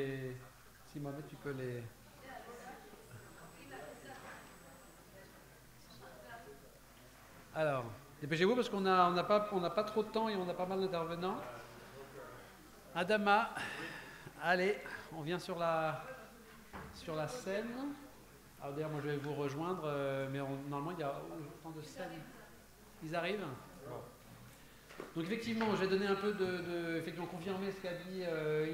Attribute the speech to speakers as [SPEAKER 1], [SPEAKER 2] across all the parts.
[SPEAKER 1] les... Si Mohamed, tu peux les... Alors, dépêchez-vous parce qu'on n'a pas trop de temps et on a pas mal d'intervenants. Adama, allez, on vient sur la scène. Alors d'ailleurs, moi je vais vous rejoindre, mais normalement il y a autant de scènes. Ils arrivent. Bon. Donc effectivement, je vais donner un peu effectivement confirmer ce qu'a dit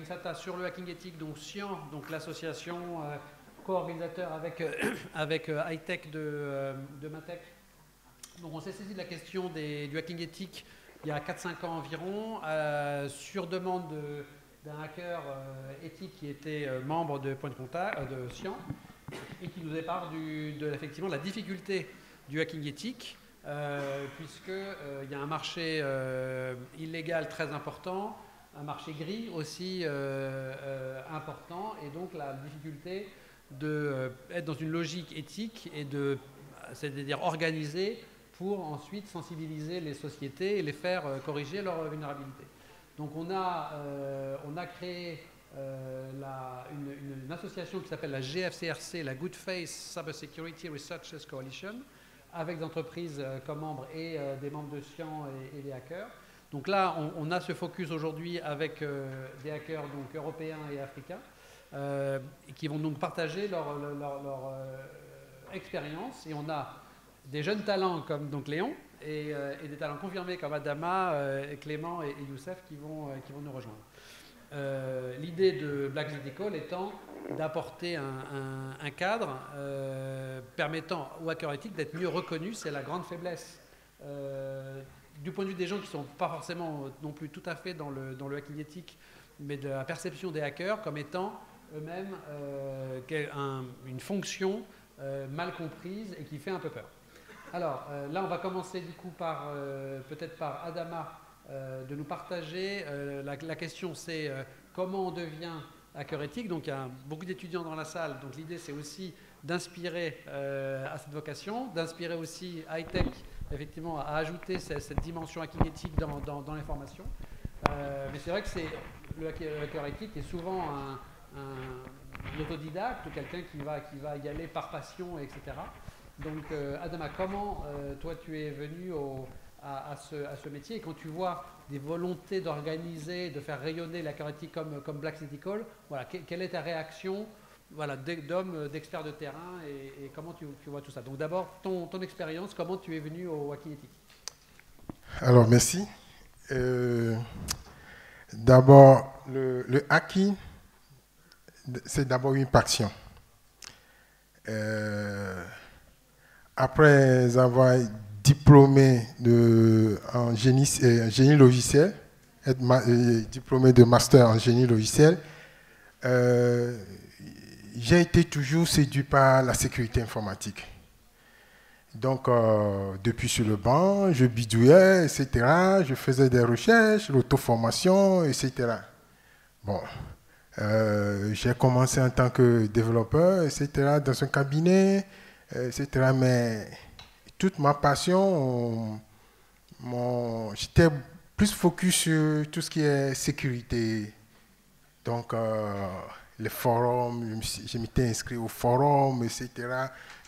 [SPEAKER 1] Insata sur le hacking éthique, donc SCIAN, donc l'association co-organisateur avec Hightech de Matech. Donc on s'est saisi de la question du hacking éthique il y a 4-5 ans environ, sur demande d'un hacker éthique qui était membre de Point de Contact, de SCIAN, et qui nous épargne effectivement la difficulté du hacking éthique, puisqu'il y a un marché illégal très important, un marché gris aussi important, et donc la difficulté d'être dans une logique éthique et c'est-à-dire organisée pour ensuite sensibiliser les sociétés et les faire corriger leurs vulnérabilités. Donc on a créé une association qui s'appelle la GFCRC, la Good Faith Cybersecurity Researchers Coalition, avec des entreprises comme membres et des membres de SCIAN et des hackers. Donc là, on a ce focus aujourd'hui avec des hackers donc, européens et africains qui vont donc partager leur expérience. Et on a des jeunes talents comme donc Léon et des talents confirmés comme Adama, Clément et Youssef qui vont nous rejoindre. L'idée de Black Ethical étant d'apporter un cadre permettant aux hackers éthiques d'être mieux reconnus. C'est la grande faiblesse du point de vue des gens qui ne sont pas forcément non plus tout à fait dans le hacking éthique, mais de la perception des hackers comme étant eux-mêmes une fonction mal comprise et qui fait un peu peur. Alors là, on va commencer du coup peut-être par Adama, de nous partager. La question, c'est comment on devient hacker éthique. Donc il y a beaucoup d'étudiants dans la salle. Donc l'idée, c'est aussi d'inspirer à cette vocation, d'inspirer aussi Hightech, effectivement, à ajouter cette dimension hacking éthique dans les formations. Mais c'est vrai que le hacker éthique est souvent un autodidacte, quelqu'un qui va y aller par passion, etc. Donc Adama, comment toi tu es venu à ce métier, et quand tu vois des volontés d'organiser, de faire rayonner la hacker éthique comme Black Ethical, voilà, quelle est ta réaction, voilà, d'homme, d'expert de terrain, et comment tu vois tout ça? Donc d'abord, ton expérience, comment tu es venu au hacking éthique?
[SPEAKER 2] Alors merci. D'abord, le hacking, c'est d'abord une passion. Après avoir diplômé en génie logiciel, diplômé de master en génie logiciel, j'ai été toujours séduit par la sécurité informatique. Donc, depuis sur le banc, je bidouillais, etc. Je faisais des recherches, l'auto-formation, etc. Bon, j'ai commencé en tant que développeur, etc., dans un cabinet, etc. Mais toute ma passion, j'étais plus focus sur tout ce qui est sécurité. Donc, les forums, je m'étais inscrit aux forums, etc.,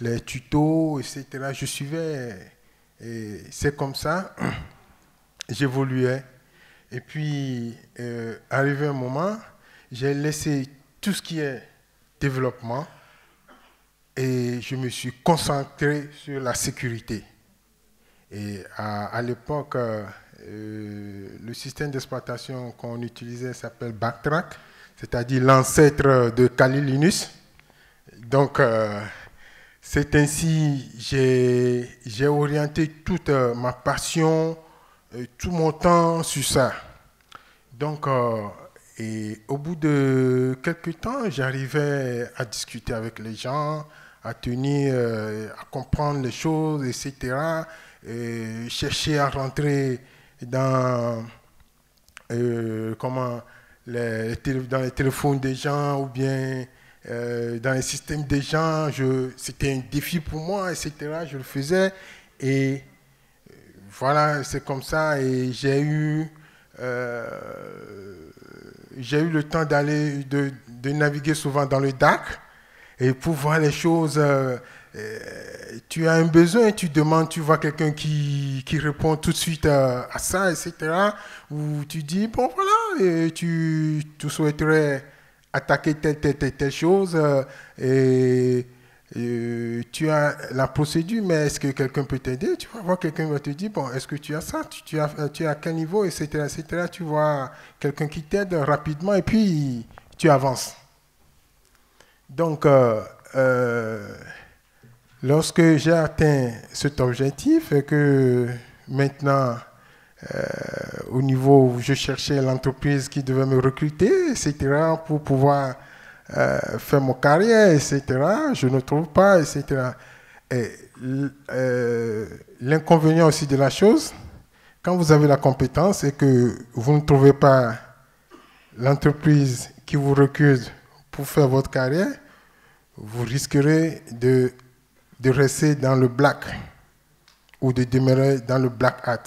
[SPEAKER 2] les tutos, etc. Je suivais, et c'est comme ça, j'évoluais. Et puis, arrivé un moment, j'ai laissé tout ce qui est développement et je me suis concentré sur la sécurité. Et à l'époque, le système d'exploitation qu'on utilisait s'appelle Backtrack, c'est-à-dire l'ancêtre de Kali Linux. Donc, c'est ainsi que j'ai orienté toute ma passion, tout mon temps sur ça. Donc, et au bout de quelques temps, j'arrivais à discuter avec les gens, à à comprendre les choses, etc. Et chercher à rentrer dans dans les téléphones des gens ou bien dans les systèmes des gens. C'était un défi pour moi, etc. Je le faisais et voilà, c'est comme ça. Et j'ai eu le temps de naviguer souvent dans le dark et pour voir les choses. Tu as un besoin, tu demandes, tu vois quelqu'un qui répond tout de suite à ça, etc. Ou tu dis, bon voilà, et tu souhaiterais attaquer telle chose et tu as la procédure, mais est-ce que quelqu'un peut t'aider? Tu vas voir quelqu'un qui va te dire, bon, est-ce que tu as ça? Tu as à quel niveau, etc., etc. Tu vois quelqu'un qui t'aide rapidement et puis tu avances. Donc, lorsque j'ai atteint cet objectif et que maintenant, au niveau où je cherchais l'entreprise qui devait me recruter, etc., pour pouvoir faire mon carrière, etc., je ne trouve pas, etc. Et l'inconvénient aussi de la chose, quand vous avez la compétence et que vous ne trouvez pas l'entreprise qui vous recrute pour faire votre carrière, vous risquerez de rester dans le black ou de demeurer dans le black hat,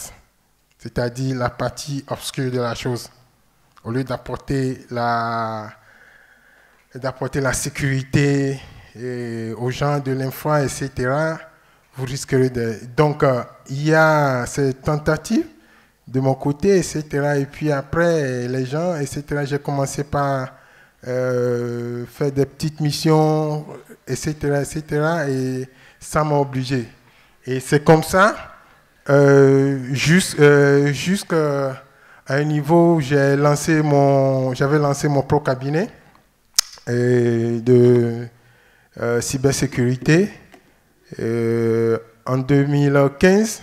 [SPEAKER 2] c'est-à-dire la partie obscure de la chose. Au lieu d'apporter la sécurité aux gens de l'infra, etc., vous risquerez de... Donc, il y a ces tentatives de mon côté, etc. Et puis après, les gens, etc., j'ai commencé par faire des petites missions, etc., etc., et ça m'a obligé. Et c'est comme ça, jusqu'à un niveau où j'avais lancé mon propre cabinet de cybersécurité en 2015.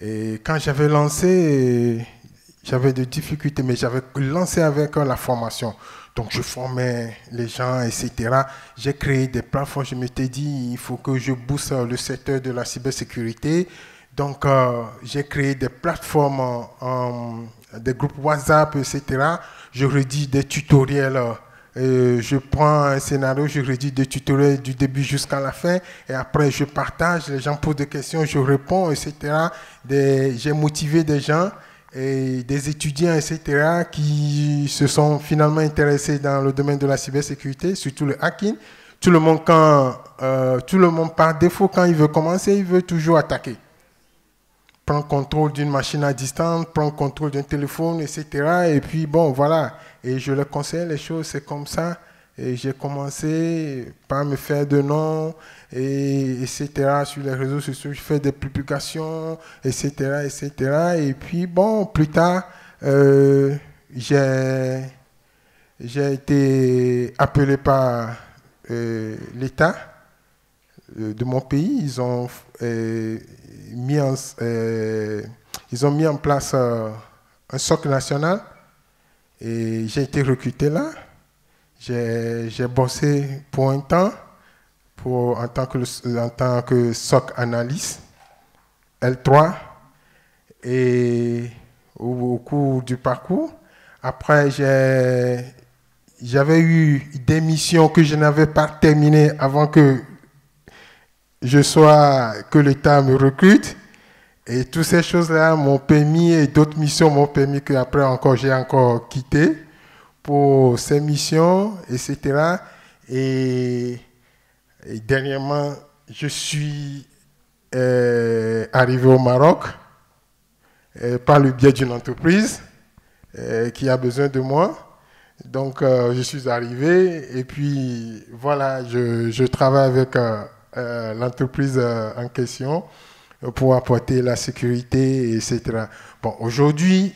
[SPEAKER 2] Et quand j'avais lancé, j'avais des difficultés, mais j'avais lancé avec la formation. Donc, je formais les gens, etc. J'ai créé des plateformes. Je m'étais dit, il faut que je booste le secteur de la cybersécurité. Donc, j'ai créé des plateformes, des groupes WhatsApp, etc. Je rédige des tutoriels. Je prends un scénario, je rédige des tutoriels du début jusqu'à la fin. Et après, je partage. Les gens posent des questions, je réponds, etc. J'ai motivé des gens et des étudiants, etc., qui se sont finalement intéressés dans le domaine de la cybersécurité, surtout le hacking. Tout le monde, par défaut, quand il veut commencer, il veut toujours attaquer. Prendre contrôle d'une machine à distance, prendre contrôle d'un téléphone, etc. Et puis, bon, voilà. Et je leur conseille les choses, c'est comme ça. Et j'ai commencé par me faire de noms, etc. Sur les réseaux sociaux, je fais des publications, etc., etc. Et puis, bon, plus tard, j'ai été appelé par l'État de mon pays. Ils ont mis en place un socle national et j'ai été recruté là. J'ai bossé pour un temps en tant que SOC analyste L3 et au cours du parcours. Après, j'avais eu des missions que je n'avais pas terminées avant que l'État me recrute. Et toutes ces choses-là m'ont permis, et d'autres missions m'ont permis qu'après j'ai encore quitté pour ces missions, etc. Et dernièrement, je suis arrivé au Maroc par le biais d'une entreprise qui a besoin de moi. Donc, je suis arrivé et puis voilà, je travaille avec l'entreprise en question pour apporter la sécurité, etc. Bon, aujourd'hui,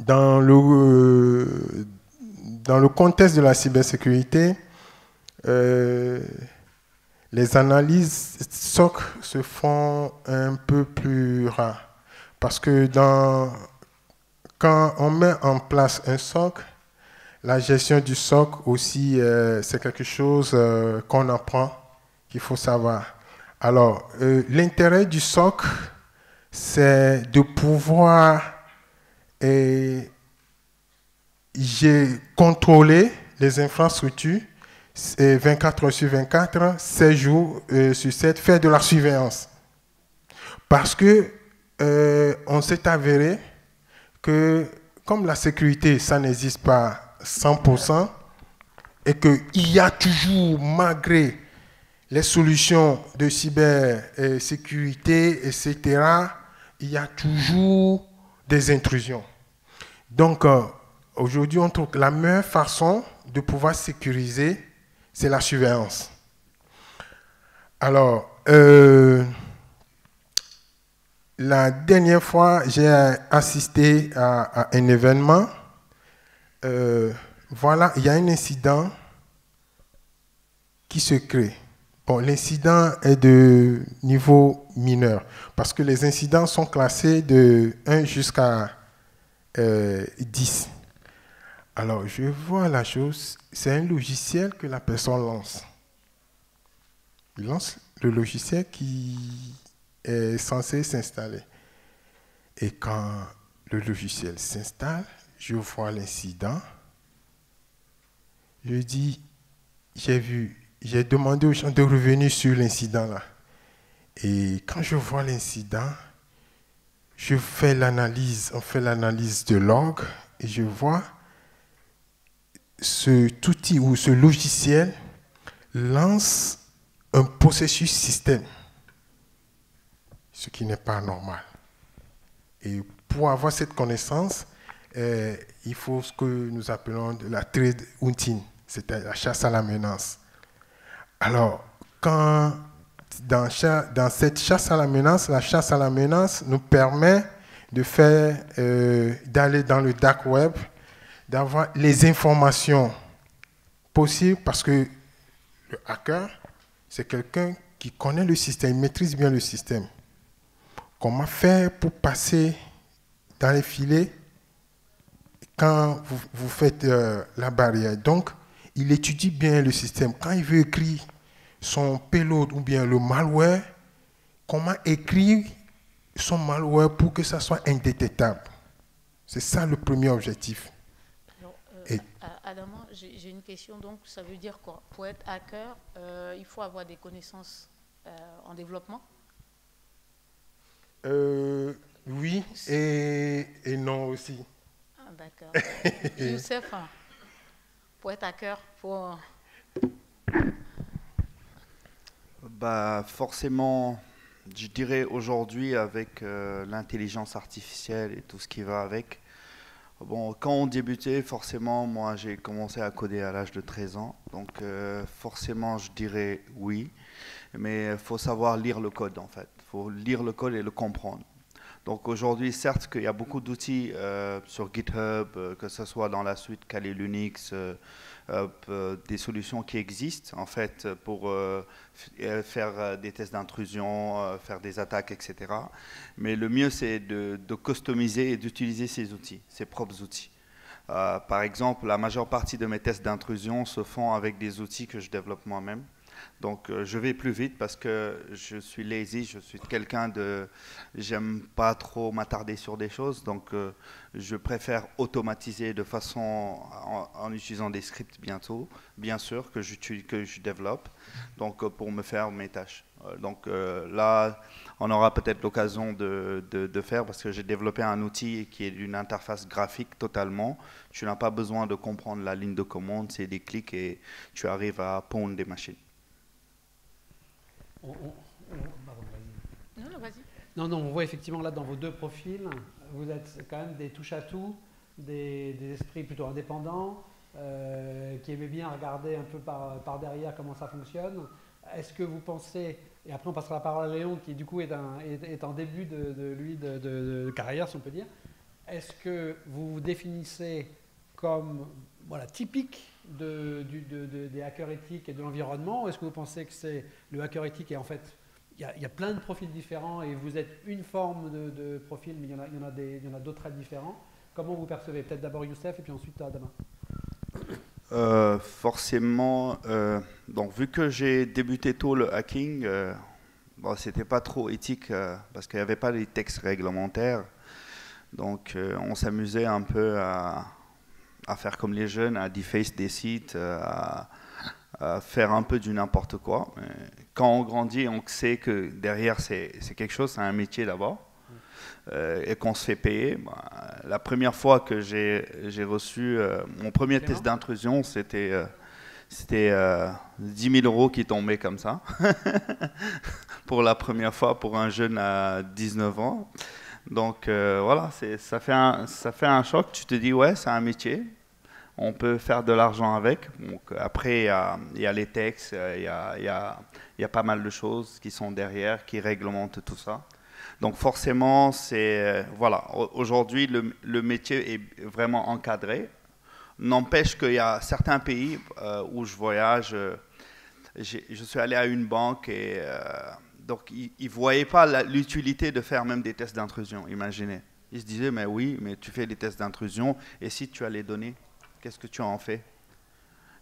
[SPEAKER 2] dans le contexte de la cybersécurité, les analyses SOC se font un peu plus rares. Parce que quand on met en place un SOC, la gestion du SOC aussi, c'est quelque chose qu'on apprend, qu'il faut savoir. Alors, l'intérêt du SOC, c'est de pouvoir contrôler les infrastructures 24 heures sur 24, 7 jours sur 7, faire de la surveillance. Parce que on s'est avéré que, comme la sécurité, ça n'existe pas 100%, et qu'il y a toujours, malgré les solutions de cybersécurité, etc., il y a toujours des intrusions. Donc, aujourd'hui, on trouve que la meilleure façon de pouvoir sécuriser, c'est la surveillance. Alors, la dernière fois, j'ai assisté à un événement. Voilà, il y a un incident qui se crée. Bon, l'incident est de niveau mineur, parce que les incidents sont classés de 1 jusqu'à 10. Alors, je vois la chose, c'est un logiciel que la personne lance. Il lance le logiciel qui est censé s'installer. Et quand le logiciel s'installe, je vois l'incident. Je dis, j'ai demandé aux gens de revenir sur l'incident là. Et quand je vois l'incident, je fais l'analyse, on fait l'analyse de log et je vois cet outil ou ce logiciel lance un processus système, ce qui n'est pas normal. Et pour avoir cette connaissance, il faut ce que nous appelons de la threat hunting, c'est-à-dire la chasse à la menace. Alors, dans cette chasse à la menace nous permet de faire, d'aller dans le dark web, d'avoir les informations possibles, parce que le hacker, c'est quelqu'un qui connaît le système, il maîtrise bien le système. Comment faire pour passer dans les filets quand vous faites la barrière? Donc, il étudie bien le système. Quand il veut écrire son payload ou bien le malware, comment écrire son malware pour que ça soit indétectable? C'est ça le premier objectif.
[SPEAKER 3] Alors, Adama, j'ai une question. Donc, ça veut dire quoi? Pour être hacker, il faut avoir des connaissances en développement?
[SPEAKER 2] Oui et non aussi.
[SPEAKER 3] Ah, d'accord. Youssef, pour être hacker, pour...
[SPEAKER 4] Bah, forcément, je dirais aujourd'hui avec l'intelligence artificielle et tout ce qui va avec. Bon, quand on débutait, forcément, moi j'ai commencé à coder à l'âge de 13 ans. Donc forcément, je dirais oui. Mais il faut savoir lire le code en fait. Il faut lire le code et le comprendre. Donc aujourd'hui, certes qu'il y a beaucoup d'outils sur GitHub, que ce soit dans la suite Kali Linux, des solutions qui existent en fait pour faire des tests d'intrusion, faire des attaques, etc. Mais le mieux, c'est de customiser et d'utiliser ces outils, ces propres outils. Par exemple, la majeure partie de mes tests d'intrusion se font avec des outils que je développe moi-même. Donc, je vais plus vite parce que je suis lazy, je suis quelqu'un de... J'aime pas trop m'attarder sur des choses, donc je préfère automatiser de façon... en utilisant des scripts bientôt, bien sûr, que je développe, donc pour me faire mes tâches. Donc là, on aura peut-être l'occasion de faire parce que j'ai développé un outil qui est d'une interface graphique totalement. Tu n'as pas besoin de comprendre la ligne de commande, c'est des clics et tu arrives à pondre des machines.
[SPEAKER 3] Non, vas-y.
[SPEAKER 1] Non, on voit effectivement là dans vos deux profils, vous êtes quand même des touche-à-tout, des esprits plutôt indépendants, qui aimaient bien regarder un peu par derrière comment ça fonctionne. Est-ce que vous pensez, et après on passera la parole à Léon qui du coup est en début de carrière si on peut dire, est-ce que vous vous définissez comme typique des hackers éthiques et de l'environnement, ou est-ce que vous pensez que c'est le hacker éthique et en fait il y a plein de profils différents et vous êtes une forme de profil, mais il y en a d'autres très différents. Comment vous percevez? Peut-être d'abord Youssef et puis ensuite Adama.
[SPEAKER 4] Forcément, donc vu que j'ai débuté tôt le hacking, bon, c'était pas trop éthique parce qu'il n'y avait pas les textes réglementaires. Donc on s'amusait un peu à faire comme les jeunes, à deface des sites, à faire un peu du n'importe quoi. Mais quand on grandit, on sait que derrière c'est quelque chose, c'est un métier d'abord. et qu'on se fait payer. La première fois que j'ai reçu mon premier test d'intrusion, c'était 10 000 € qui tombaient comme ça, pour la première fois pour un jeune à 19 ans. Donc voilà, ça fait un choc. Tu te dis, ouais, c'est un métier, on peut faire de l'argent avec. Donc, après, il y a les textes, il y a pas mal de choses qui sont derrière, qui réglementent tout ça. Donc forcément, voilà, aujourd'hui, le métier est vraiment encadré. N'empêche qu'il y a certains pays où je voyage, je suis allé à une banque et donc ils ne voyaient pas l'utilité de faire même des tests d'intrusion, imaginez. Ils se disaient, mais oui, mais tu fais des tests d'intrusion et si tu as les données, qu'est-ce que tu en fais?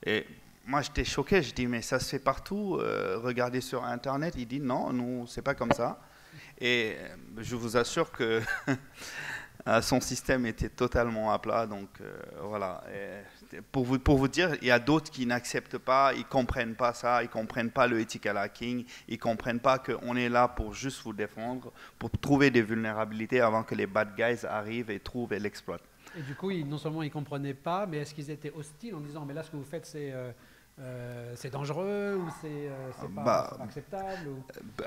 [SPEAKER 4] Et moi j'étais choqué, je dis, mais ça se fait partout, regardez sur Internet. Il dit, non, nous, c'est pas comme ça. Et je vous assure que son système était totalement à plat, donc voilà. Et pour vous dire, il y a d'autres qui n'acceptent pas, ils ne comprennent pas ça, ils ne comprennent pas le ethical hacking, ils ne comprennent pas qu'on est là pour juste vous défendre, pour trouver des vulnérabilités avant que les bad guys arrivent et trouvent et l'exploitent.
[SPEAKER 1] Et du coup, non seulement ils ne comprenaient pas, mais est-ce qu'ils étaient hostiles en disant, mais là, ce que vous faites, c'est dangereux ou c'est pas acceptable ou...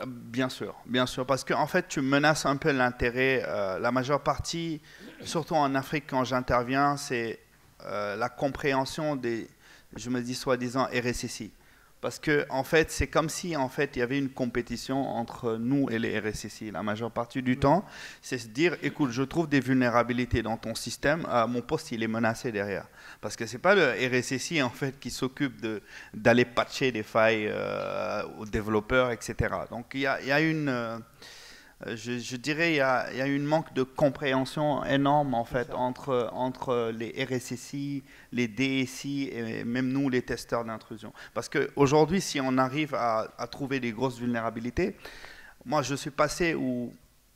[SPEAKER 4] Bien sûr, parce qu'en fait, tu menaces un peu l'intérêt. La majeure partie, surtout en Afrique, quand j'interviens, c'est la compréhension des, je me dis soi-disant, RSSI. Parce que en fait, c'est comme si en fait il y avait une compétition entre nous et les RSSI. La majeure partie du temps, c'est se dire, écoute, je trouve des vulnérabilités dans ton système, mon poste il est menacé derrière. Parce que c'est pas le RSSI en fait qui s'occupe d'aller patcher des failles aux développeurs, etc. Donc il y a une je dirais il y a une manque de compréhension énorme en fait entre les RSSI, les DSI et même nous les testeurs d'intrusion. Parce qu'aujourd'hui, si on arrive à trouver des grosses vulnérabilités, moi je suis passé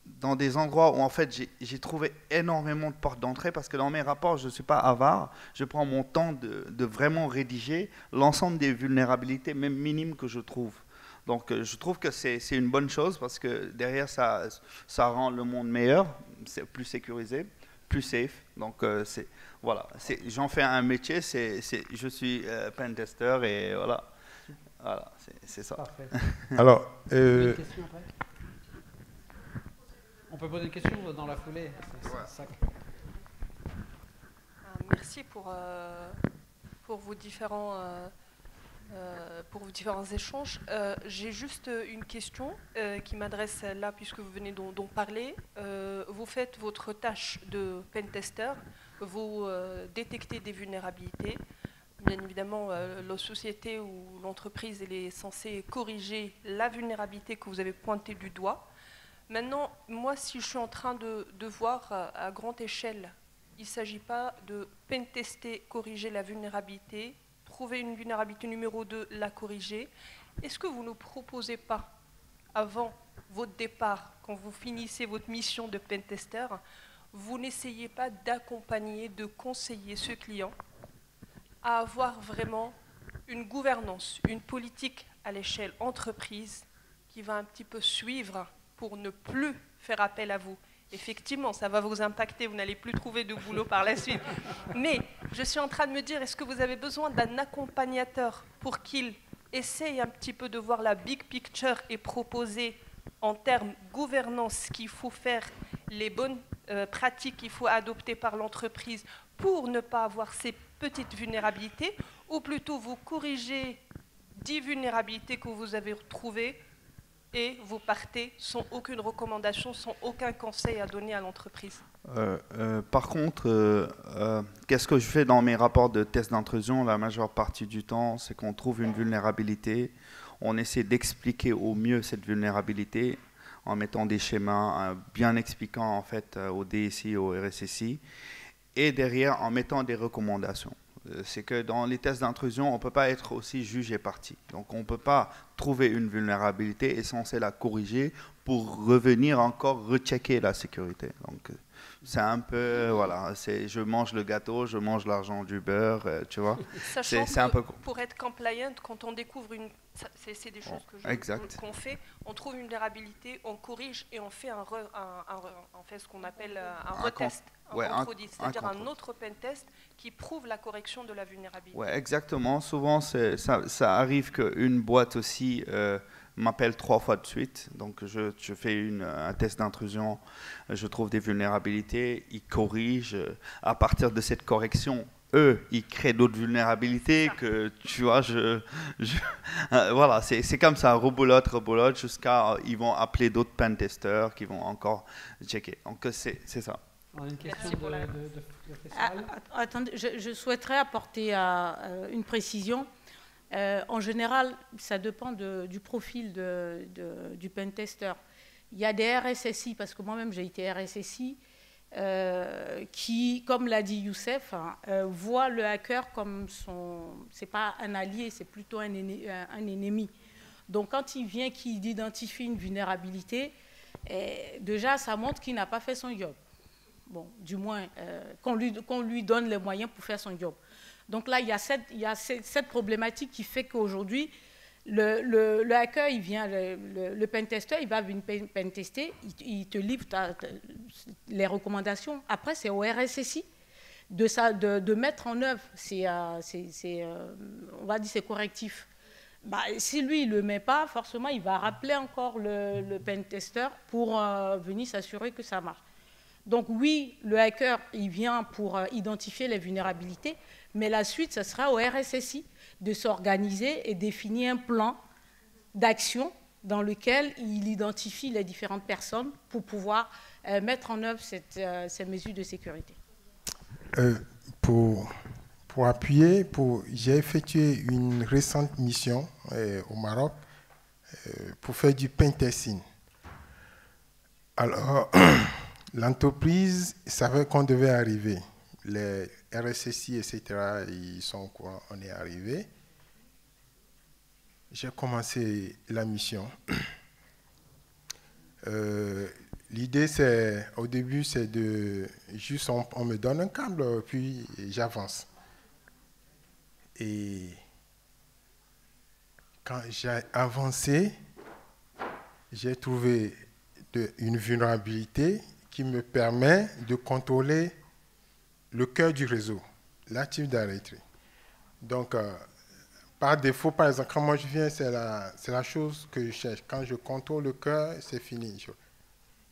[SPEAKER 4] dans des endroits où en fait j'ai trouvé énormément de portes d'entrée parce que dans mes rapports je ne suis pas avare, je prends mon temps de vraiment rédiger l'ensemble des vulnérabilités même minimes que je trouve. Donc je trouve que c'est une bonne chose parce que derrière ça rend le monde meilleur, c'est plus sécurisé, plus safe. Donc voilà, j'en fais un métier, je suis pen tester et voilà c'est ça.
[SPEAKER 1] Parfait.
[SPEAKER 2] Alors,
[SPEAKER 1] une question après? On peut poser une question dans la foulée.
[SPEAKER 5] Merci pour vos différents échanges. J'ai juste une question qui m'adresse là, puisque vous venez d'en parler. Vous faites votre tâche de pentester, vous détectez des vulnérabilités. Bien évidemment, la société ou l'entreprise elle est censée corriger la vulnérabilité que vous avez pointée du doigt. Maintenant, moi, si je suis en train de voir à grande échelle, il ne s'agit pas de pentester, corriger la vulnérabilité, trouver une vulnérabilité numéro 2, la corriger. Est-ce que vous ne proposez pas, avant votre départ, quand vous finissez votre mission de pentester, vous n'essayez pas d'accompagner, de conseiller ce client à avoir vraiment une gouvernance, une politique à l'échelle entreprise qui va un petit peu suivre pour ne plus faire appel à vous? Effectivement, ça va vous impacter, vous n'allez plus trouver de boulot par la suite. Mais je suis en train de me dire, est-ce que vous avez besoin d'un accompagnateur pour qu'il essaye un petit peu de voir la big picture et proposer en termes gouvernance ce qu'il faut faire, les bonnes pratiques qu'il faut adopter par l'entreprise pour ne pas avoir ces petites vulnérabilités, ou plutôt vous corrigez 10 vulnérabilités que vous avez trouvées et vous partez sans aucune recommandation, sans aucun conseil à donner à l'entreprise?
[SPEAKER 4] Par contre, qu'est-ce que je fais dans mes rapports de tests d'intrusion? La majeure partie du temps, c'est qu'on trouve une vulnérabilité, on essaie d'expliquer au mieux cette vulnérabilité en mettant des schémas, bien expliquant en fait au DSI, au RSSI, et derrière en mettant des recommandations. C'est que dans les tests d'intrusion, on ne peut pas être aussi juge et partie. Donc on ne peut pas trouver une vulnérabilité et censé la corriger pour revenir encore rechecker la sécurité. Donc c'est un peu, voilà, je mange le gâteau, je mange l'argent du beurre, tu vois.
[SPEAKER 5] Sachant
[SPEAKER 4] c'est un peu...
[SPEAKER 5] pour être compliant, quand on découvre c'est des choses qu'on fait, on trouve une vulnérabilité, on corrige et on fait on fait ce qu'on appelle un retest, contre-audit, c'est-à-dire un autre pentest qui prouve la correction de la vulnérabilité.
[SPEAKER 4] Ouais, exactement. Souvent, ça arrive qu'une boîte aussi m'appelle 3 fois de suite. Donc, je fais un test d'intrusion, je trouve des vulnérabilités, ils corrigent. À partir de cette correction, eux, ils créent d'autres vulnérabilités que, tu vois, voilà, c'est comme ça, rebolote, jusqu'à, ils vont appeler d'autres pentesters qui vont encore checker. Donc, c'est ça.
[SPEAKER 1] On a une question de
[SPEAKER 3] attendez, je souhaiterais apporter une précision. En général, ça dépend du profil du pentester. Il y a des RSSI, parce que moi-même j'ai été RSSI, qui, comme l'a dit Youssef, voit le hacker comme c'est pas un allié, c'est plutôt un ennemi. Donc quand il vient, qu'il identifie une vulnérabilité, déjà ça montre qu'il n'a pas fait son job. Bon, du moins, qu'on lui donne les moyens pour faire son job. Donc là, il y a cette problématique qui fait qu'aujourd'hui, le hacker, il vient, le pentester, il va venir pentester, il te livre les recommandations. Après, c'est au RSSI de mettre en œuvre on va dire, ces correctifs. Bah, si lui, il ne le met pas, forcément, il va rappeler encore le pentester pour venir s'assurer que ça marche. Donc oui, le hacker, il vient pour identifier les vulnérabilités, mais la suite, ce sera au RSSI de s'organiser et définir un plan d'action dans lequel il identifie les différentes personnes pour pouvoir mettre en œuvre ces mesures de sécurité.
[SPEAKER 2] Pour appuyer, j'ai effectué une récente mission au Maroc pour faire du pentesting. Alors, l'entreprise savait qu'on devait arriver. Les RSSI, etc., ils sont au courant, on est arrivé. J'ai commencé la mission. L'idée, au début, c'est juste on me donne un câble, puis j'avance. Et quand j'ai avancé, j'ai trouvé une vulnérabilité qui me permet de contrôler le cœur du réseau, l'Active Directory. Donc, par défaut, par exemple, quand moi je viens, c'est la chose que je cherche. Quand je contrôle le cœur, c'est fini.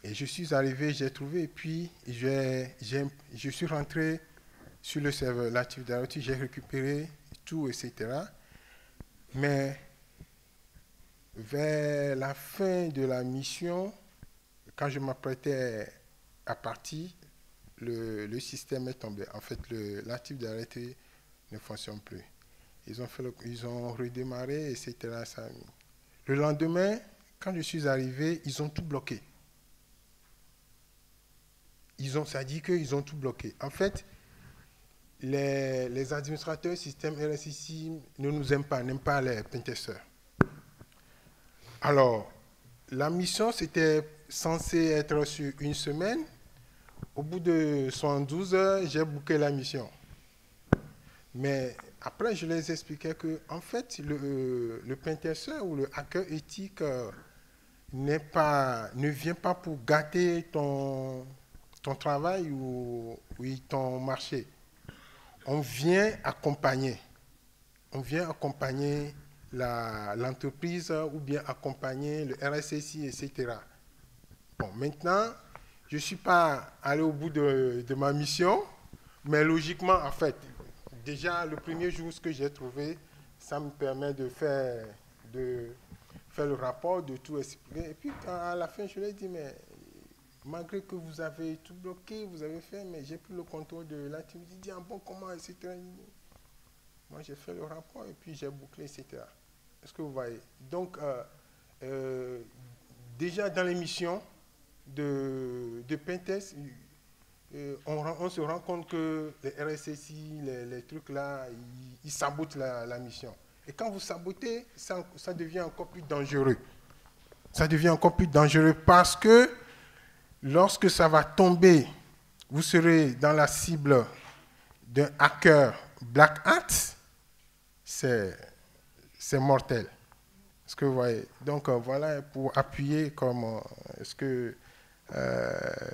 [SPEAKER 2] Et je suis arrivé, j'ai trouvé, et puis je suis rentré sur le serveur, l'Active Directory, j'ai récupéré tout, etc. Mais vers la fin de la mission, quand je m'apprêtais à partir, le système est tombé. En fait, l'Active Directory ne fonctionne plus. Ils ont redémarré, etc. Le lendemain, quand je suis arrivé, ils ont tout bloqué. Ça dit qu'ils ont tout bloqué. En fait, les administrateurs système RSSI ne nous aiment pas, n'aiment pas les pentesters. Alors, la mission, c'était censé être sur une semaine. Au bout de 72 heures, j'ai booké la mission. Mais après, je les expliquais que, en fait, le pentester ou le hacker éthique ne vient pas pour gâter ton travail ou ton marché. On vient accompagner. On vient accompagner l'entreprise ou bien accompagner le RSSI, etc. Bon, maintenant, je ne suis pas allé au bout de ma mission, mais logiquement, en fait, déjà, le premier jour, ce que j'ai trouvé, ça me permet de faire le rapport, de tout expliquer. Et puis, à la fin, je lui ai dit, mais malgré que vous avez tout bloqué, vous avez fait, mais j'ai plus le contrôle de l'activité. Il dit, ah bon, comment, etc. Moi, j'ai fait le rapport et puis j'ai bouclé, etc. Est-ce que vous voyez? Donc, déjà dans l'émission de pentest, on se rend compte que les RSSI, les trucs là, ils sabotent la mission. Et quand vous sabotez, ça devient encore plus dangereux. Ça devient encore plus dangereux parce que lorsque ça va tomber, vous serez dans la cible d'un hacker Black Hat, c'est mortel. Est-ce que vous voyez? Donc voilà, pour appuyer comme ce que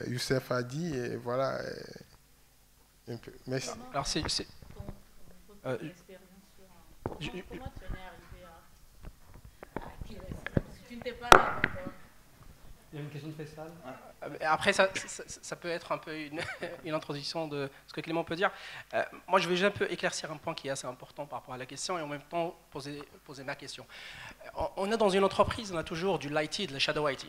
[SPEAKER 2] Youssef a dit, et voilà. Un peu. Merci.
[SPEAKER 6] Alors c'est
[SPEAKER 3] Comment tu en es arrivé à qui si tu n'étais pas là encore.
[SPEAKER 1] Il y a une question de Faisal.
[SPEAKER 6] Après, ça peut être un peu une introduction de ce que Clément peut dire. Moi, je vais un peu éclaircir un point qui est assez important par rapport à la question et en même temps poser ma question. On est dans une entreprise, on a toujours du light et de la shadow IT.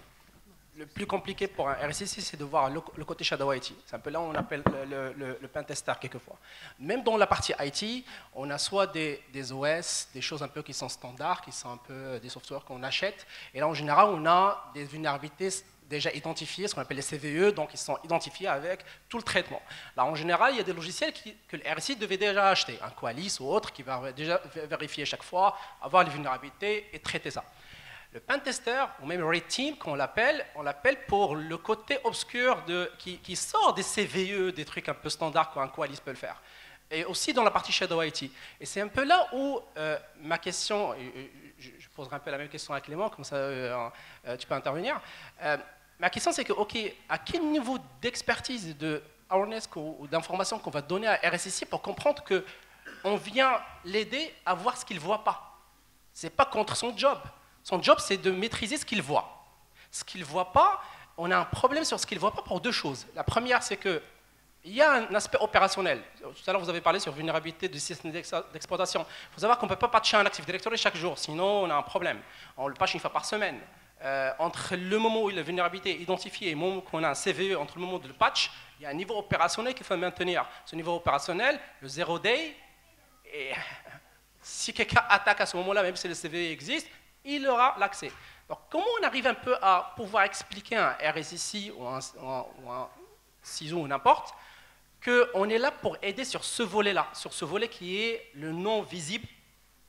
[SPEAKER 6] Le plus compliqué pour un RSSI, c'est de voir le côté shadow IT. C'est un peu là où on appelle le pentester quelquefois. Même dans la partie IT, on a soit des OS, des choses un peu qui sont standards, qui sont un peu des softwares qu'on achète. Et là, en général, on a des vulnérabilités déjà identifiées, ce qu'on appelle les CVE, donc ils sont identifiés avec tout le traitement. Là, en général, il y a des logiciels que le RSI devait déjà acheter, un Qualys ou autre, qui va déjà vérifier chaque fois, avoir les vulnérabilités et traiter ça. Le pentester, ou même Red Team, on l'appelle pour le côté obscur qui sort des CVE, des trucs un peu standards qu'un Qualys peut le faire. Et aussi dans la partie Shadow IT. Et c'est un peu là où ma question, je poserai un peu la même question à Clément, comme ça tu peux intervenir. Ma question c'est que, ok, à quel niveau d'expertise, de awareness ou d'information qu'on va donner à RSSI pour comprendre qu'on vient l'aider à voir ce qu'il ne voit pas? Ce n'est pas contre son job. Son job, c'est de maîtriser ce qu'il voit. Ce qu'il ne voit pas, on a un problème sur ce qu'il ne voit pas pour deux choses. La première, c'est qu'il y a un aspect opérationnel. Tout à l'heure, vous avez parlé sur vulnérabilité du système d'exploitation. Il faut savoir qu'on ne peut pas patcher un Active Directory chaque jour, sinon on a un problème. On le patche une fois par semaine. Entre le moment où la vulnérabilité est identifiée et le moment qu'on a un CVE, entre le moment de le patch, il y a un niveau opérationnel qu'il faut maintenir. Ce niveau opérationnel, le 0 day, et si quelqu'un attaque à ce moment-là, même si le CVE existe, il aura l'accès. Donc, comment on arrive un peu à pouvoir expliquer à un RSSI ou un CISO ou n'importe qu'on est là pour aider sur ce volet-là, sur ce volet qui est le non visible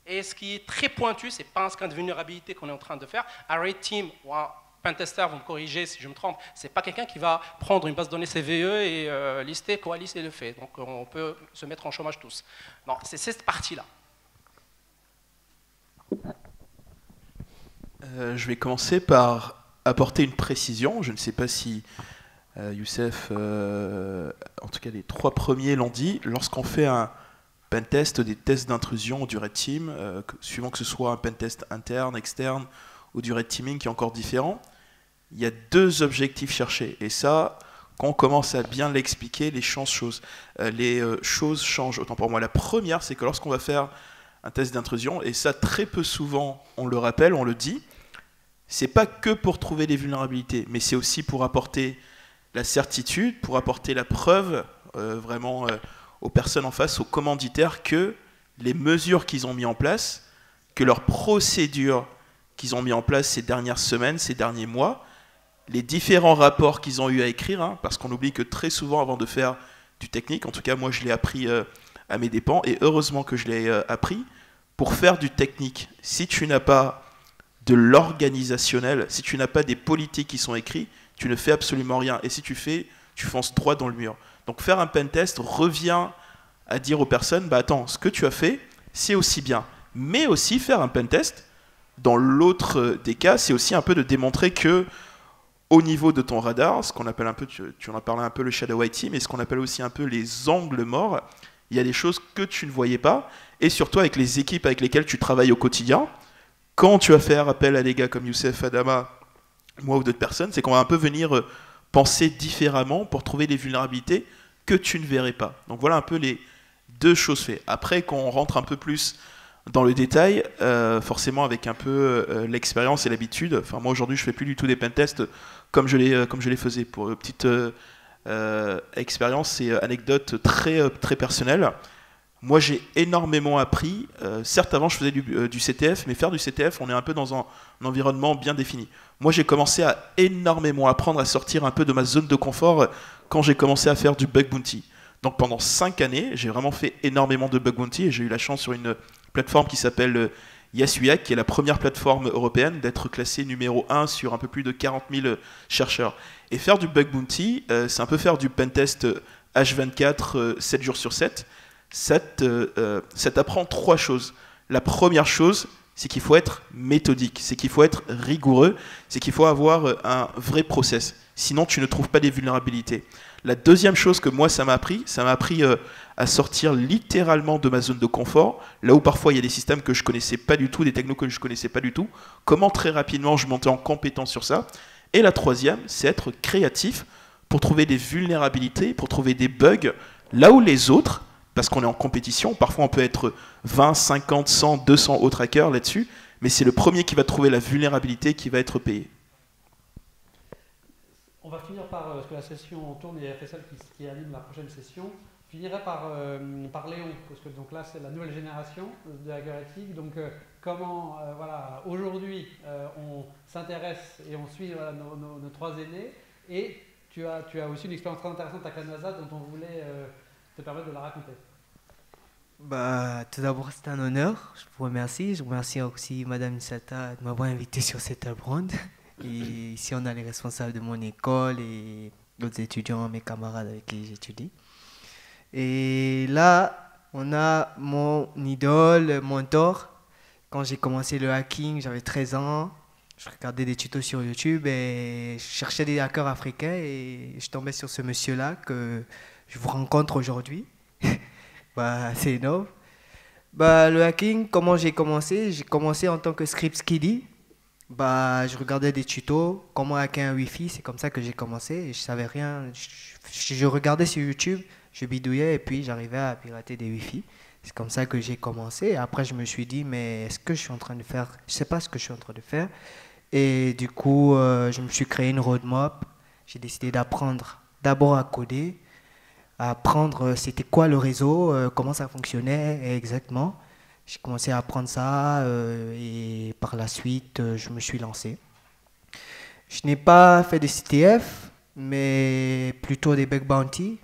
[SPEAKER 6] et ce qui est très pointu, ce n'est pas un scan de vulnérabilité qu'on est en train de faire. Un Red Team ou un pentester, vous me corrigez si je me trompe, ce n'est pas quelqu'un qui va prendre une base de données CVE et lister Qualys et le fait. Donc, on peut se mettre en chômage tous. Non, c'est cette partie-là.
[SPEAKER 7] Je vais commencer par apporter une précision. Je ne sais pas si Youssef, en tout cas les trois premiers l'ont dit. Lorsqu'on fait un pentest, des tests d'intrusion du red team, suivant que ce soit un pentest interne, externe ou du red teaming qui est encore différent, il y a deux objectifs cherchés. Et ça, quand on commence à bien l'expliquer, les choses changent. Autant pour moi, la première, c'est que lorsqu'on va faire un test d'intrusion, et ça très peu souvent on le rappelle, on le dit, c'est pas que pour trouver les vulnérabilités, mais c'est aussi pour apporter la certitude, pour apporter la preuve vraiment aux personnes en face, aux commanditaires, que les mesures qu'ils ont mis en place, que leurs procédures qu'ils ont mis en place ces dernières semaines, ces derniers mois, les différents rapports qu'ils ont eu à écrire, parce qu'on oublie que très souvent avant de faire du technique, en tout cas moi je l'ai appris à mes dépens, et heureusement que je l'ai appris, pour faire du technique, si tu n'as pas de l'organisationnel, si tu n'as pas des politiques qui sont écrites, tu ne fais absolument rien. Et si tu fais, tu fonces droit dans le mur. Donc faire un pentest revient à dire aux personnes, bah attends, ce que tu as fait, c'est aussi bien. Mais aussi faire un pentest, dans l'autre des cas, c'est aussi un peu de démontrer que au niveau de ton radar, ce qu'on appelle un peu, tu en as parlé un peu le shadow IT, mais ce qu'on appelle aussi un peu les angles morts, il y a des choses que tu ne voyais pas, et surtout avec les équipes avec lesquelles tu travailles au quotidien, quand tu vas faire appel à des gars comme Youssef, Adama, moi ou d'autres personnes, c'est qu'on va un peu venir penser différemment pour trouver des vulnérabilités que tu ne verrais pas. Donc voilà un peu les deux choses faites. Après, quand on rentre un peu plus dans le détail, forcément avec un peu l'expérience et l'habitude, enfin moi aujourd'hui je fais plus du tout des pentests comme je les faisais. Pour une petite expérience et anecdote très personnelle. Moi, j'ai énormément appris. Certes, avant, je faisais du CTF, mais faire du CTF, on est un peu dans un environnement bien défini. Moi, j'ai commencé à énormément apprendre à sortir un peu de ma zone de confort quand j'ai commencé à faire du bug bounty. Donc, pendant 5 années, j'ai vraiment fait énormément de bug bounty et j'ai eu la chance sur une plateforme qui s'appelle Yasuyak, qui est la première plateforme européenne, d'être classée numéro 1 sur un peu plus de 40 000 chercheurs. Et faire du bug bounty, c'est un peu faire du pentest H24, 7 jours sur 7. Ça t'apprend 3 choses. La première chose, c'est qu'il faut être méthodique, c'est qu'il faut être rigoureux, c'est qu'il faut avoir un vrai process. Sinon, tu ne trouves pas des vulnérabilités. La deuxième chose que moi, ça m'a appris à sortir littéralement de ma zone de confort, là où parfois il y a des systèmes que je ne connaissais pas du tout, des technos que je ne connaissais pas du tout, comment très rapidement je montais en compétence sur ça. Et la troisième, c'est être créatif pour trouver des vulnérabilités, pour trouver des bugs, là où les autres, parce qu'on est en compétition, parfois on peut être 20, 50, 100, 200 autres hackers là-dessus, mais c'est le premier qui va trouver la vulnérabilité qui va être payé.
[SPEAKER 1] On va finir par, parce que la session tourne, il y a FSL qui anime la prochaine session, finirait par Léon, parce que donc là c'est la nouvelle génération de hacker éthique, donc comment voilà, aujourd'hui on s'intéresse et on suit voilà, nos 3 aînés, et tu as aussi une expérience très intéressante avec la NASA dont on voulait te permettre de la raconter.
[SPEAKER 8] Bah, tout d'abord, c'est un honneur. Je vous remercie. Je remercie aussi Madame Nisata de m'avoir invité sur cette table ronde. Et ici, on a les responsables de mon école et d'autres étudiants, mes camarades avec qui j'étudie. Et là, on a mon idole, mon mentor. Quand j'ai commencé le hacking, j'avais 13 ans. Je regardais des tutos sur YouTube et je cherchais des hackers africains et je tombais sur ce monsieur-là que je vous rencontre aujourd'hui. Bah, c'est énorme. Bah, le hacking, comment j'ai commencé? J'ai commencé en tant que script kiddie. Bah, je regardais des tutos, comment hacker un Wi-Fi, c'est comme ça que j'ai commencé. Et je savais rien. Je regardais sur YouTube, je bidouillais et puis j'arrivais à pirater des Wi-Fi. C'est comme ça que j'ai commencé. Et après, je me suis dit, mais est-ce que je suis en train de faire? Je sais pas ce que je suis en train de faire. Et du coup, je me suis créé une roadmap. J'ai décidé d'apprendre d'abord à coder, à apprendre c'était quoi le réseau, comment ça fonctionnait exactement. J'ai commencé à apprendre ça et par la suite, je me suis lancé. Je n'ai pas fait de CTF, mais plutôt des bug bounty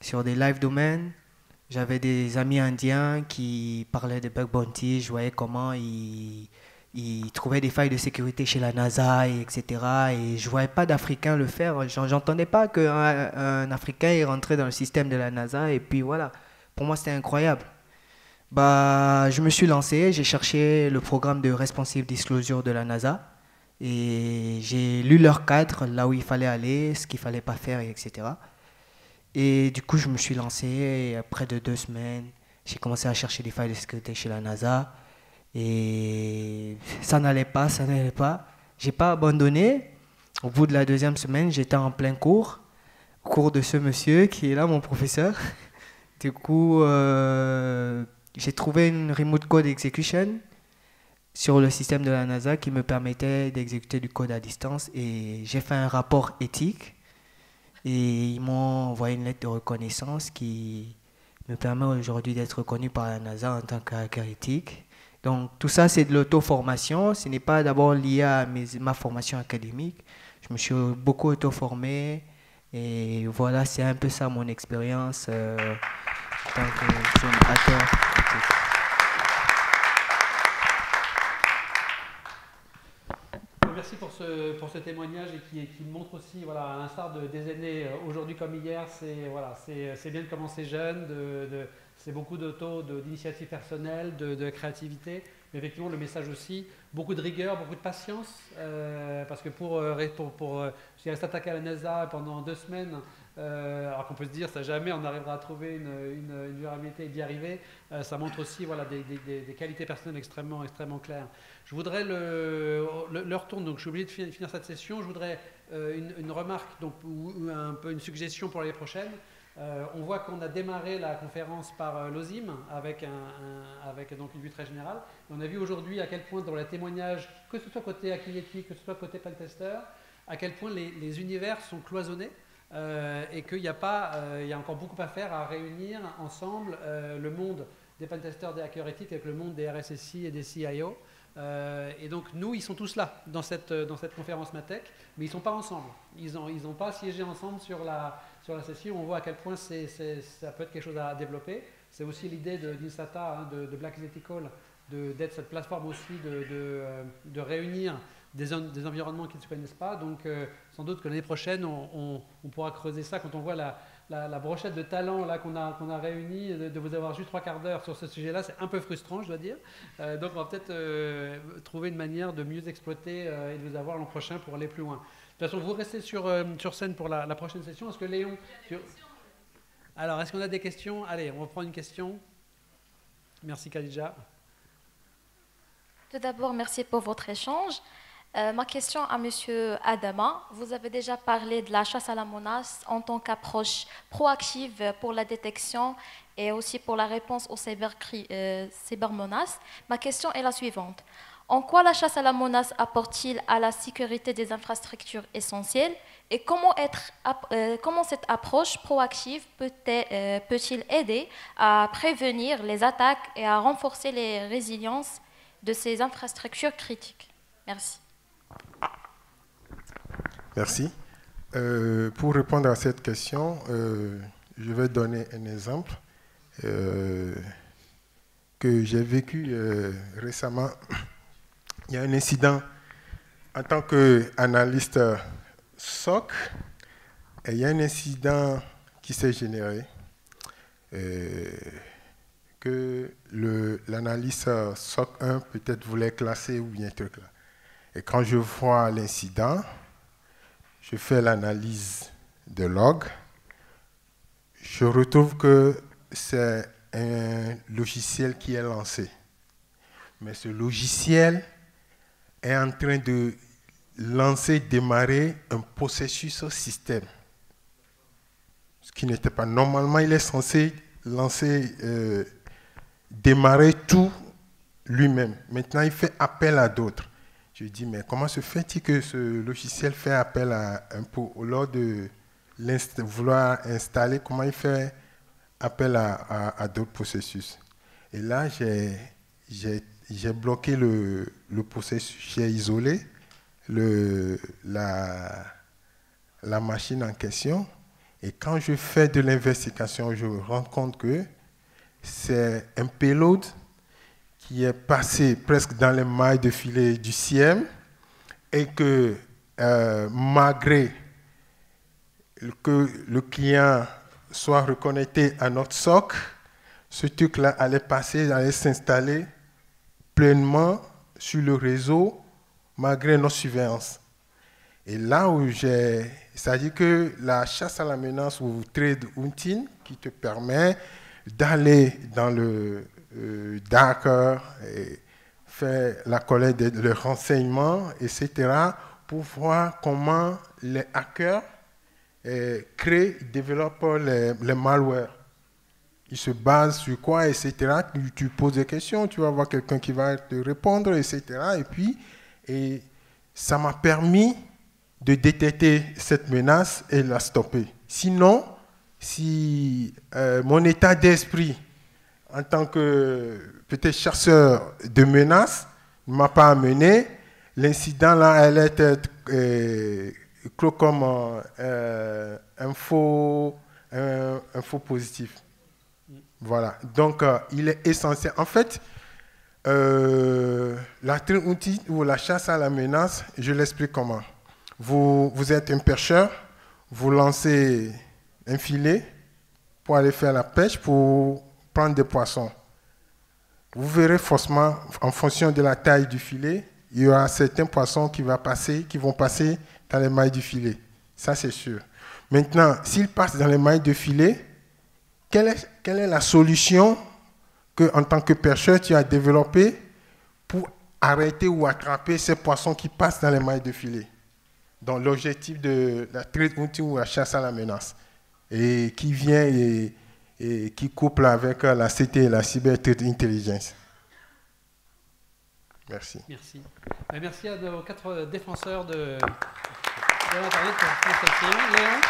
[SPEAKER 8] sur des live domains. J'avais des amis indiens qui parlaient de bug bounty. Je voyais comment ils trouvaient des failles de sécurité chez la NASA, etc. Et je ne voyais pas d'Africains le faire. J'entendais pas qu'un Africain est rentré dans le système de la NASA. Et puis voilà, pour moi, c'était incroyable. Bah, je me suis lancé, j'ai cherché le programme de Responsive Disclosure de la NASA. Et j'ai lu leur cadre, là où il fallait aller, ce qu'il ne fallait pas faire, etc. Et du coup, je me suis lancé. Et après de 2 semaines, j'ai commencé à chercher des failles de sécurité chez la NASA. Et ça n'allait pas, ça n'allait pas. J'ai pas abandonné. Au bout de la 2e semaine, j'étais en plein cours de ce monsieur qui est là, mon professeur. Du coup, j'ai trouvé une remote code execution sur le système de la NASA qui me permettait d'exécuter du code à distance. Et j'ai fait un rapport éthique. Et ils m'ont envoyé une lettre de reconnaissance qui me permet aujourd'hui d'être reconnu par la NASA en tant que hacker éthique. Donc tout ça, c'est de l'auto-formation. Ce n'est pas d'abord lié à ma formation académique. Je me suis beaucoup auto-formé. Et voilà, c'est un peu ça mon expérience en tant que jeune hacker éthique.
[SPEAKER 1] Merci pour ce témoignage et qui montre aussi, voilà, à l'instar des aînés aujourd'hui comme hier, c'est bien de commencer jeune, c'est beaucoup d'initiatives personnelles, de créativité, mais effectivement le message aussi, beaucoup de rigueur, beaucoup de patience, parce que si elle s'attaque à la NASA pendant 2 semaines, alors qu'on peut se dire ça jamais on arrivera à trouver une vulnérabilité et d'y arriver, ça montre aussi voilà, des qualités personnelles extrêmement claires. Je voudrais l'heure tourne, donc je suis obligé de finir cette session. Je voudrais une remarque donc, ou un peu une suggestion pour l'année prochaine. On voit qu'on a démarré la conférence par l'OSIM avec donc une vue très générale. On a vu aujourd'hui à quel point dans les témoignages, que ce soit côté hacking éthique, que ce soit côté pentester, à quel point les univers sont cloisonnés. et qu'il y a encore beaucoup à faire à réunir ensemble le monde des pentesters, des hackers éthiques avec le monde des RSSI et des CIO. Et donc nous, ils sont tous là dans cette conférence Matech, mais ils ne sont pas ensemble. Ils n'ont pas siégé ensemble sur la session. On voit à quel point ça peut être quelque chose à développer. C'est aussi l'idée d'Insata, de Black Ethical, d'être cette plateforme aussi de réunir des environnements qui ne se connaissent pas. Donc sans doute que l'année prochaine, on pourra creuser ça. Quand on voit la brochette de talents qu'on a réunis, de vous avoir juste 3 quarts d'heure sur ce sujet-là, c'est un peu frustrant, je dois dire. Donc on va peut-être trouver une manière de mieux exploiter et de vous avoir l'an prochain pour aller plus loin. De toute façon, vous restez sur scène pour la prochaine session. Est-ce que Léon... Alors, est-ce qu'on a des questions? Allez, on va prendre une question. Merci Khadija.
[SPEAKER 9] Tout d'abord, merci pour votre échange. Ma question à M. Adama, vous avez déjà parlé de la chasse à la menace en tant qu'approche proactive pour la détection et aussi pour la réponse aux cybermenaces. Ma question est la suivante. En quoi la chasse à la menace apporte-t-il à la sécurité des infrastructures essentielles et comment cette approche proactive peut-il aider à prévenir les attaques et à renforcer les résiliences de ces infrastructures critiques? Merci.
[SPEAKER 2] Merci. Pour répondre à cette question, je vais donner un exemple que j'ai vécu récemment. Il y a un incident en tant qu'analyste SOC, et il y a un incident qui s'est généré que l'analyste SOC 1 peut-être voulait classer ou bien truc là. Et quand je vois l'incident, je fais l'analyse de log, je retrouve que c'est un logiciel qui est lancé. Mais ce logiciel est en train de démarrer un processus système. Ce qui n'était pas. Normalement, il est censé démarrer tout lui-même. Maintenant, il fait appel à d'autres. Je dis, mais comment se fait-il que ce logiciel fait appel à un pot lors de vouloir installer, comment il fait appel à d'autres processus? Et là, j'ai bloqué le processus, j'ai isolé la machine en question. Et quand je fais de l'investigation, je me rends compte que c'est un payload qui est passé presque dans les mailles de filet du CIEM et que malgré que le client soit reconnecté à notre SOC, ce truc-là allait s'installer pleinement sur le réseau malgré notre surveillance. Et là où c'est-à-dire que la chasse à la menace ou trade hunting qui te permet d'aller dans le Darker et faire la collecte de renseignements, etc., pour voir comment les hackers développent les malwares. Ils se basent sur quoi, etc. Tu poses des questions, tu vas avoir quelqu'un qui va te répondre, etc. Et ça m'a permis de détecter cette menace et la stopper. Sinon, si mon état d'esprit en tant que peut-être chasseur de menaces ne m'a pas amené, l'incident là allait être clos comme un faux positif. Voilà. Donc il est essentiel. En fait, la trade hunting ou la chasse à la menace, je l'explique comment. Vous êtes un pêcheur, vous lancez un filet pour aller faire la pêche, pour prendre des poissons. Vous verrez forcément, en fonction de la taille du filet, il y aura certains poissons qui vont passer dans les mailles du filet. Ça, c'est sûr. Maintenant, s'ils passent dans les mailles de filet, quelle est la solution que, en tant que pêcheur, tu as développée pour arrêter ou attraper ces poissons qui passent dans les mailles de filet? Donc, l'objectif de la trade hunting ou la chasse à la menace, et qui vient et qui couple avec la CT et la cyber-intelligence. Merci.
[SPEAKER 1] Merci. Merci à nos 4 défenseurs de l'Internet pour cette session. Léon ?